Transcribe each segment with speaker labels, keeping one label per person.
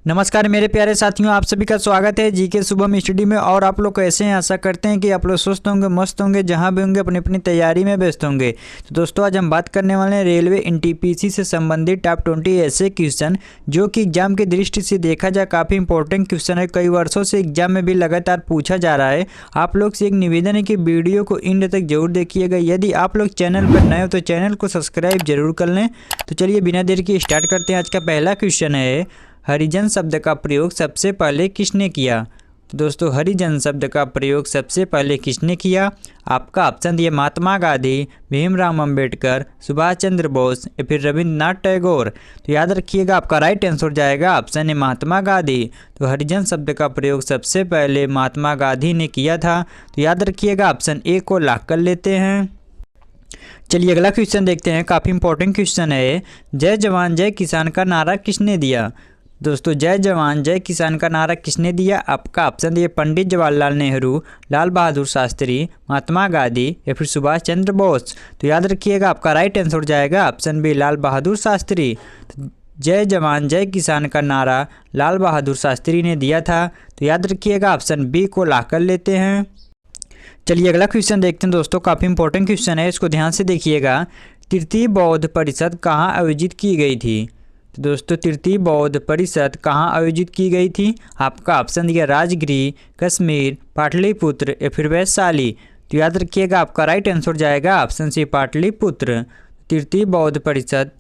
Speaker 1: नमस्कार मेरे प्यारे साथियों, आप सभी का स्वागत है जीके शुभम स्टडी में। और आप लोग कैसे हैं? आशा करते हैं कि आप लोग स्वस्थ होंगे, मस्त होंगे, जहां भी होंगे अपनी अपनी तैयारी में व्यस्त होंगे। तो दोस्तों आज हम बात करने वाले हैं रेलवे एनटीपीसी से संबंधित टॉप 20 ऐसे क्वेश्चन जो कि एग्जाम की दृष्टि से देखा जाए काफ़ी इंपॉर्टेंट क्वेश्चन है। कई वर्षों से एग्जाम में भी लगातार पूछा जा रहा है। आप लोग से एक निवेदन है कि वीडियो को एंड तक जरूर देखिएगा। यदि आप लोग चैनल पर नए हो तो चैनल को सब्सक्राइब जरूर कर लें। तो चलिए बिना देर के स्टार्ट करते हैं। आज का पहला क्वेश्चन है, हरिजन शब्द का प्रयोग सबसे पहले किसने किया? तो दोस्तों हरिजन शब्द का प्रयोग सबसे पहले किसने किया? आपका ऑप्शन दिए महात्मा गांधी, भीमराव अंबेडकर, सुभाष चंद्र बोस या फिर रविंद्रनाथ टैगोर। तो याद रखिएगा आपका राइट आंसर जाएगा ऑप्शन है महात्मा गांधी। तो हरिजन शब्द का प्रयोग सबसे पहले महात्मा गांधी ने किया था। तो याद रखिएगा ऑप्शन ए को लॉक कर लेते हैं। चलिए अगला क्वेश्चन देखते हैं। काफ़ी इंपॉर्टेंट क्वेश्चन है, जय जवान जय किसान का नारा किसने दिया? दोस्तों जय जवान जय किसान का नारा किसने दिया? आपका ऑप्शन दिए पंडित जवाहरलाल नेहरू, लाल बहादुर शास्त्री, महात्मा गांधी या फिर सुभाष चंद्र बोस। तो याद रखिएगा आपका राइट आंसर जाएगा ऑप्शन बी लाल बहादुर शास्त्री। तो जय जवान जय किसान का नारा लाल बहादुर शास्त्री ने दिया था। तो याद रखिएगा ऑप्शन बी को लॉक कर लेते हैं। चलिए अगला क्वेश्चन देखते हैं दोस्तों। काफ़ी इंपॉर्टेंट क्वेश्चन है, इसको ध्यान से देखिएगा। तृतीय बौद्ध परिषद कहाँ आयोजित की गई थी? तो दोस्तों तृतीय बौद्ध परिषद कहाँ आयोजित की गई थी? आपका ऑप्शन दिया राजगृह, कश्मीर, पाटलिपुत्र या फिर वैशाली। तो याद रखिएगा आपका राइट आंसर जाएगा ऑप्शन सी पाटलिपुत्र। तृतीय बौद्ध परिषद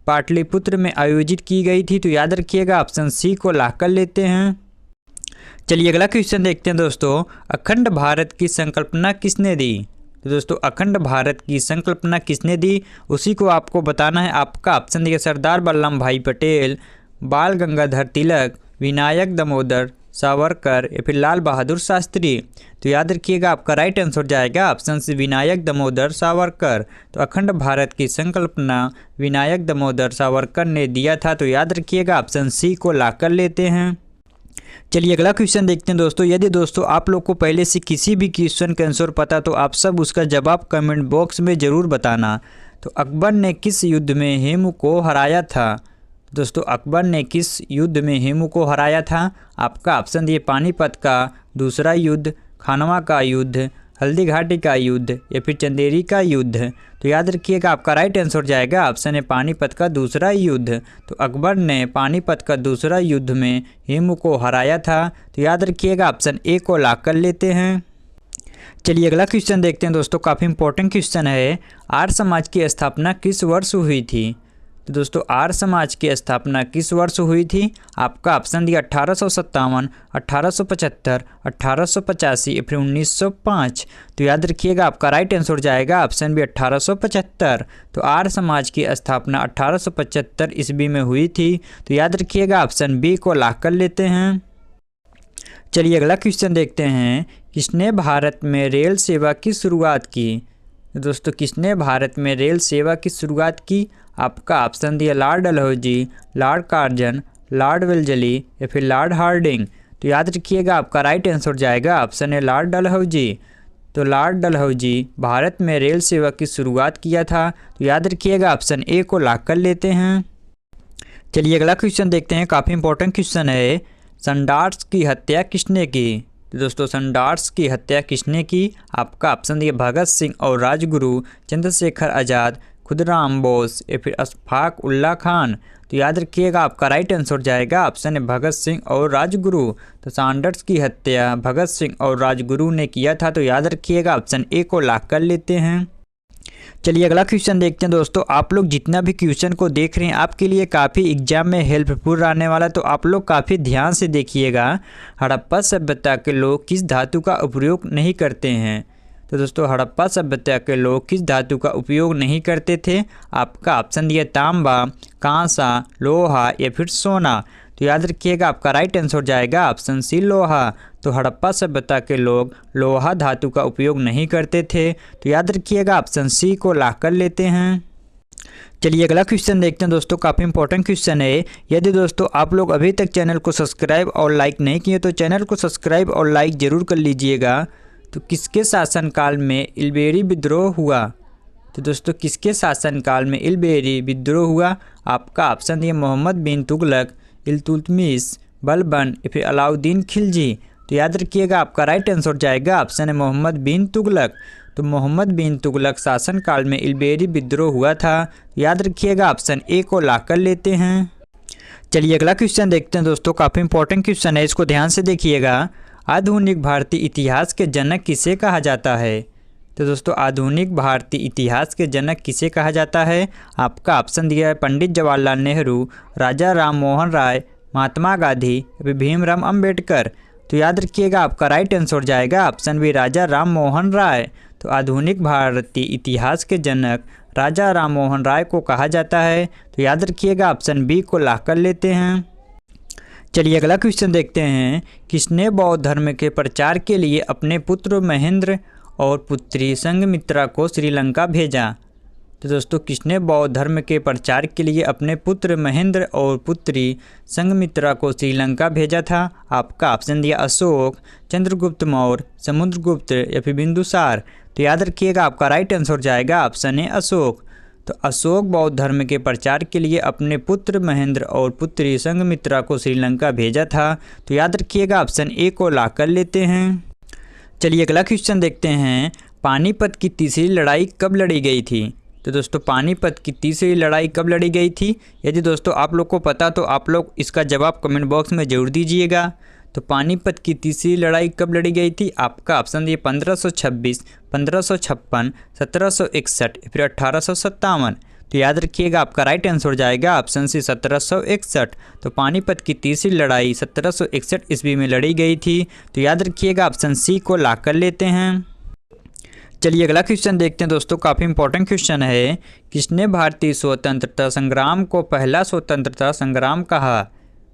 Speaker 1: पाटलिपुत्र में आयोजित की गई थी। तो याद रखिएगा ऑप्शन सी को लॉक कर लेते हैं। चलिए अगला क्वेश्चन देखते हैं दोस्तों। अखंड भारत की संकल्पना किसने दी? तो दोस्तों अखंड भारत की संकल्पना किसने दी, उसी को आपको बताना है। आपका ऑप्शन दिया सरदार वल्लभ भाई पटेल, बाल गंगाधर तिलक, विनायक दामोदर सावरकर या फिर लाल बहादुर शास्त्री। तो याद रखिएगा आपका राइट आंसर जाएगा ऑप्शन से विनायक दामोदर सावरकर। तो अखंड भारत की संकल्पना विनायक दामोदर सावरकर ने दिया था। तो याद रखिएगा ऑप्शन सी को लॉक कर लेते हैं। चलिए अगला क्वेश्चन देखते हैं दोस्तों। यदि दोस्तों आप लोग को पहले से किसी भी क्वेश्चन का आंसर पता तो आप सब उसका जवाब कमेंट बॉक्स में ज़रूर बताना। तो अकबर ने किस युद्ध में हेमू को हराया था? दोस्तों अकबर ने किस युद्ध में हेमू को हराया था? आपका ऑप्शन दिए पानीपत का दूसरा युद्ध, खानवा का युद्ध, हल्दी घाटी का युद्ध या फिर चंदेरी का युद्ध। तो याद रखिएगा आपका राइट आंसर जाएगा ऑप्शन है पानीपत का दूसरा युद्ध। तो अकबर ने पानीपत का दूसरा युद्ध में हेमू को हराया था। तो याद रखिएगा ऑप्शन ए को लॉक कर लेते हैं। चलिए अगला क्वेश्चन देखते हैं दोस्तों। काफ़ी इंपॉर्टेंट क्वेश्चन है, आर्य समाज की स्थापना किस वर्ष हुई थी? तो दोस्तों आर्य समाज की स्थापना किस वर्ष हुई थी? आपका ऑप्शन दिया 1857, 1875, 1885 या फिर 1905। तो याद रखिएगा आपका राइट आंसर जाएगा ऑप्शन बी 1875। तो आर्य समाज की स्थापना 1875 ईस्वी में हुई थी। तो याद रखिएगा ऑप्शन बी को लॉक कर लेते हैं। चलिए अगला क्वेश्चन देखते हैं, किसने भारत में रेल सेवा की शुरुआत की? दोस्तों किसने भारत में रेल सेवा की शुरुआत की? आपका ऑप्शन दिया lord Dalhousie, lord Curzon, lord Wellesley या फिर लॉर्ड हार्डिंग। तो याद रखिएगा आपका राइट आंसर जाएगा ऑप्शन है लॉर्ड डलहौजी। तो लॉर्ड डलहौजी भारत में रेल सेवा की शुरुआत किया था। तो याद रखिएगा ऑप्शन ए को लॉक कर लेते हैं। चलिए अगला क्वेश्चन देखते हैं। काफ़ी इंपॉर्टेंट क्वेश्चन है, सनडार्स की हत्या किसने की? तो दोस्तों सनडार्स की हत्या किसने की? आपका ऑप्शन दिया भगत सिंह और राजगुरु, चंद्रशेखर आज़ाद, खुदराम बोस या फिर अशफाक उल्ला खान। तो याद रखिएगा आपका राइट आंसर जाएगा ऑप्शन है भगत सिंह और राजगुरु। तो सैंडर्स की हत्या भगत सिंह और राजगुरु ने किया था। तो याद रखिएगा ऑप्शन ए को लॉक कर लेते हैं। चलिए अगला क्वेश्चन देखते हैं दोस्तों। आप लोग जितना भी क्वेश्चन को देख रहे हैं आपके लिए काफ़ी एग्जाम में हेल्पफुल रहने वाला, तो आप लोग काफ़ी ध्यान से देखिएगा। हड़प्पा सभ्यता के लोग किस धातु का उपयोग नहीं करते हैं? तो दोस्तों हड़प्पा सभ्यता के लोग किस धातु का उपयोग नहीं करते थे? आपका ऑप्शन दिया तांबा, कांसा, लोहा या फिर सोना। तो याद रखिएगा आपका राइट आंसर जाएगा ऑप्शन सी लोहा। तो हड़प्पा सभ्यता के लोग लोहा धातु का उपयोग नहीं करते थे। तो याद रखिएगा ऑप्शन सी को लॉक कर लेते हैं। चलिए अगला क्वेश्चन देखते हैं दोस्तों। काफ़ी इंपॉर्टेंट क्वेश्चन है, यदि दोस्तों आप लोग अभी तक चैनल को सब्सक्राइब और लाइक नहीं किए तो चैनल को सब्सक्राइब और लाइक ज़रूर कर लीजिएगा। तो किसके शासनकाल में इल्बेरी विद्रोह हुआ? तो दोस्तों किसके शासनकाल में इल्बेरी विद्रोह हुआ? आपका ऑप्शन दिया मोहम्मद बिन तुगलक, इल्तुतमिश, बलबन या फिर अलाउद्दीन खिलजी। तो याद रखिएगा आपका राइट आंसर जाएगा ऑप्शन है मोहम्मद बिन तुगलक। तो मोहम्मद बिन तुगलक शासनकाल में इल्बेरी विद्रोह हुआ था। याद रखिएगा ऑप्शन ए को लॉक कर लेते हैं। चलिए अगला क्वेश्चन देखते हैं दोस्तों, काफ़ी इंपॉर्टेंट क्वेश्चन है, इसको ध्यान से देखिएगा। आधुनिक भारतीय इतिहास के जनक किसे कहा जाता है? तो दोस्तों आधुनिक भारतीय इतिहास के जनक किसे कहा जाता है? आपका ऑप्शन दिया है पंडित जवाहरलाल नेहरू, राजा राम मोहन राय, महात्मा गांधी या फिर भीमराव अंबेडकर। तो याद रखिएगा आपका राइट आंसर जाएगा ऑप्शन बी राजा राम मोहन राय। तो आधुनिक भारतीय इतिहास के जनक राजा राम मोहन राय को कहा जाता है। तो याद रखिएगा ऑप्शन बी को लॉक कर लेते हैं। चलिए अगला क्वेश्चन देखते हैं, किसने बौद्ध धर्म के प्रचार के लिए अपने पुत्र महेंद्र और पुत्री संघमित्रा को श्रीलंका भेजा? तो दोस्तों किसने बौद्ध धर्म के प्रचार के लिए अपने पुत्र महेंद्र और पुत्री संघमित्रा को श्रीलंका भेजा था? आपका ऑप्शन दिया अशोक, चंद्रगुप्त मौर्य, समुद्रगुप्त या फिर बिंदुसार। तो याद रखिएगा आपका राइट आंसर जाएगा ऑप्शन है अशोक। तो अशोक बौद्ध धर्म के प्रचार के लिए अपने पुत्र महेंद्र और पुत्री संघमित्रा को श्रीलंका भेजा था। तो याद रखिएगा ऑप्शन ए को लॉक कर लेते हैं। चलिए अगला क्वेश्चन देखते हैं, पानीपत की तीसरी लड़ाई कब लड़ी गई थी? तो दोस्तों पानीपत की तीसरी लड़ाई कब लड़ी गई थी? यदि दोस्तों आप लोग को पता तो आप लोग इसका जवाब कमेंट बॉक्स में जरूर दीजिएगा। तो पानीपत की तीसरी लड़ाई कब लड़ी गई थी? आपका ऑप्शन दिए 1526, 1556, 1761 या फिर 1857। तो याद रखिएगा आपका राइट आंसर जाएगा ऑप्शन सी 1761। तो पानीपत की तीसरी लड़ाई 1761 ईस्वी में लड़ी गई थी। तो याद रखिएगा ऑप्शन सी को लॉक कर लेते हैं। चलिए अगला क्वेश्चन देखते हैं दोस्तों, काफ़ी इंपॉर्टेंट क्वेश्चन है, किसने भारतीय स्वतंत्रता संग्राम को पहला स्वतंत्रता संग्राम कहा?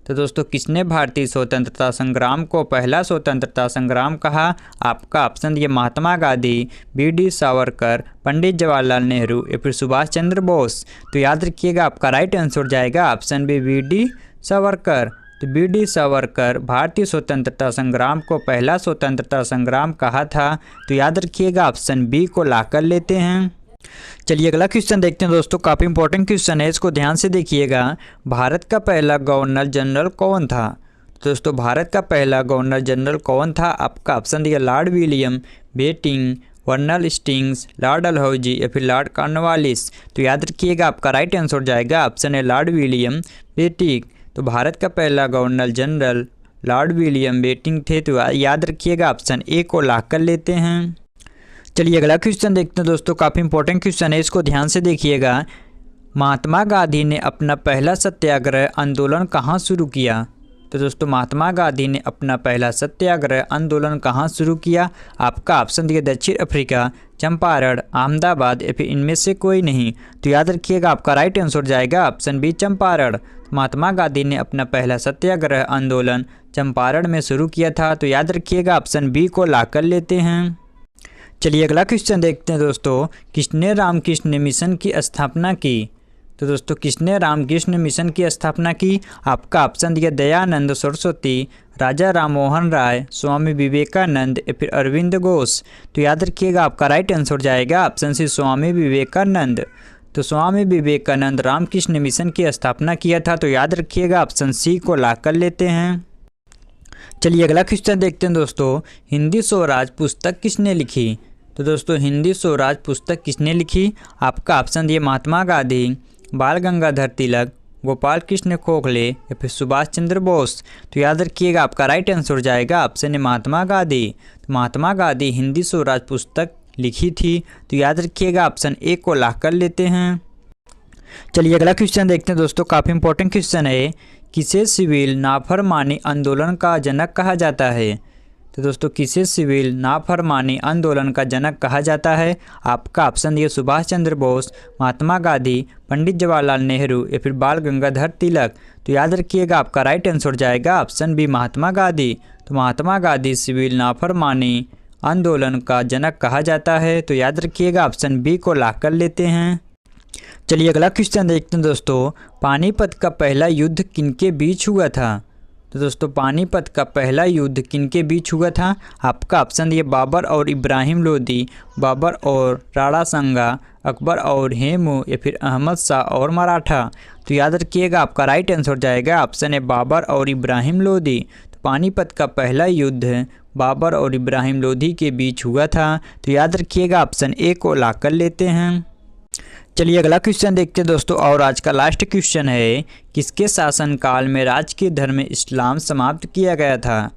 Speaker 1: तो दोस्तों किसने भारतीय स्वतंत्रता संग्राम को पहला स्वतंत्रता संग्राम कहा? आपका ऑप्शन दिया महात्मा गांधी, बी.डी. सावरकर, पंडित जवाहरलाल नेहरू या फिर सुभाष चंद्र बोस। तो याद रखिएगा आपका राइट आंसर जाएगा ऑप्शन बी.डी. सावरकर। तो बी.डी. सावरकर भारतीय स्वतंत्रता संग्राम को पहला स्वतंत्रता संग्राम कहा था। तो याद रखिएगा ऑप्शन बी को लॉक कर लेते हैं। चलिए अगला क्वेश्चन देखते हैं दोस्तों, काफ़ी इंपॉर्टेंट क्वेश्चन है, इसको ध्यान से देखिएगा। भारत का पहला गवर्नर जनरल कौन था? तो दोस्तों भारत का पहला गवर्नर जनरल कौन था? आपका ऑप्शन दिया Lord William Bentinck, Warren Hastings, Lord Dalhousie या फिर लॉर्ड कॉर्नवालिस। तो याद रखिएगा आपका राइट आंसर जाएगा ऑप्शन है लॉर्ड विलियम बेटिंग। तो भारत का पहला governor general Lord William Bentinck थे। तो याद रखिएगा ऑप्शन ए को लॉक कर लेते हैं। चलिए अगला क्वेश्चन देखते हैं दोस्तों, काफ़ी इंपॉर्टेंट क्वेश्चन है, इसको ध्यान से देखिएगा। महात्मा गांधी ने अपना पहला सत्याग्रह आंदोलन कहाँ शुरू किया? तो दोस्तों महात्मा गांधी ने अपना पहला सत्याग्रह आंदोलन कहाँ शुरू किया? आपका ऑप्शन दिया दक्षिण अफ्रीका, चंपारण, अहमदाबाद या फिर इनमें से कोई नहीं। तो याद रखिएगा आपका राइट आंसर जाएगा ऑप्शन बी चंपारण। महात्मा गांधी ने अपना पहला सत्याग्रह आंदोलन चंपारण में शुरू किया था। तो याद रखिएगा ऑप्शन बी को लॉक कर लेते हैं। चलिए अगला क्वेश्चन देखते हैं दोस्तों, किसने रामकृष्ण मिशन की स्थापना की? तो दोस्तों किसने रामकृष्ण मिशन की स्थापना की? आपका ऑप्शन दिया दयानंद सरस्वती, राजा राम मोहन राय, स्वामी विवेकानंद या फिर अरविंद घोष। तो याद रखिएगा आपका राइट आंसर जाएगा ऑप्शन सी स्वामी विवेकानंद। तो स्वामी विवेकानंद रामकृष्ण मिशन की स्थापना किया था। तो याद रखिएगा ऑप्शन सी को लॉक कर लेते हैं। चलिए अगला क्वेश्चन देखते हैं दोस्तों, हिंदी स्वराज पुस्तक किसने लिखी? तो दोस्तों हिंदी स्वराज पुस्तक किसने लिखी? आपका ऑप्शन दिए महात्मा गांधी, बाल गंगाधर तिलक, गोपाल कृष्ण गोखले या फिर सुभाष चंद्र बोस। तो याद रखिएगा आपका राइट आंसर जाएगा ऑप्शन है महात्मा गांधी। तो महात्मा गांधी हिंदी स्वराज पुस्तक लिखी थी। तो याद रखिएगा ऑप्शन ए को लॉक कर लेते हैं। चलिए अगला क्वेश्चन देखते हैं दोस्तों, काफ़ी इंपॉर्टेंट क्वेश्चन है, किसे सिविल नाफरमानी आंदोलन का जनक कहा जाता है? तो दोस्तों किसे सिविल नाफरमानी आंदोलन का जनक कहा जाता है? आपका ऑप्शन दिए सुभाष चंद्र बोस, महात्मा गांधी, पंडित जवाहरलाल नेहरू या फिर बाल गंगाधर तिलक। तो याद रखिएगा आपका राइट आंसर जाएगा ऑप्शन बी महात्मा गांधी। तो महात्मा गांधी सिविल नाफरमानी आंदोलन का जनक कहा जाता है। तो याद रखिएगा ऑप्शन बी को लॉक कर लेते हैं। चलिए अगला क्वेश्चन देखते हैं दोस्तों, पानीपत का पहला युद्ध किनके बीच हुआ था? तो दोस्तों पानीपत का पहला युद्ध किनके बीच हुआ था? आपका ऑप्शन दिए बाबर और इब्राहिम लोदी, बाबर और राणा सांगा, अकबर और हेमू, या फिर अहमद शाह और मराठा। तो याद रखिएगा आपका राइट आंसर जाएगा ऑप्शन है बाबर और इब्राहिम लोदी। तो पानीपत का पहला युद्ध बाबर और इब्राहिम लोदी के बीच हुआ था। तो याद रखिएगा ऑप्शन ए को लॉक कर लेते हैं। चलिए अगला क्वेश्चन देखते हैं दोस्तों, और आज का लास्ट क्वेश्चन है, किसके शासनकाल में राजकीय धर्म इस्लाम समाप्त किया गया था?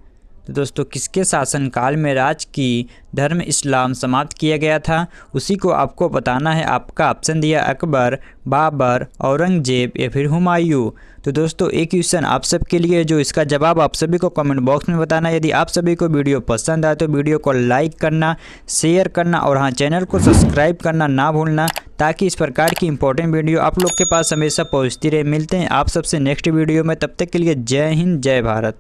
Speaker 1: तो दोस्तों किसके शासनकाल में राजकीय धर्म इस्लाम समाप्त किया गया था, उसी को आपको बताना है। आपका ऑप्शन दिया अकबर, बाबर, औरंगजेब, या फिर हुमायूं। तो दोस्तों एक क्वेश्चन आप सबके लिए, जो इसका जवाब आप सभी को कमेंट बॉक्स में बताना। यदि आप सभी को वीडियो पसंद आए तो वीडियो को लाइक करना, शेयर करना, और हाँ चैनल को सब्सक्राइब करना ना भूलना, ताकि इस प्रकार की इंपॉर्टेंट वीडियो आप लोग के पास हमेशा पहुँचती रहे। मिलते हैं आप सबसे नेक्स्ट वीडियो में, तब तक के लिए जय हिंद, जय भारत।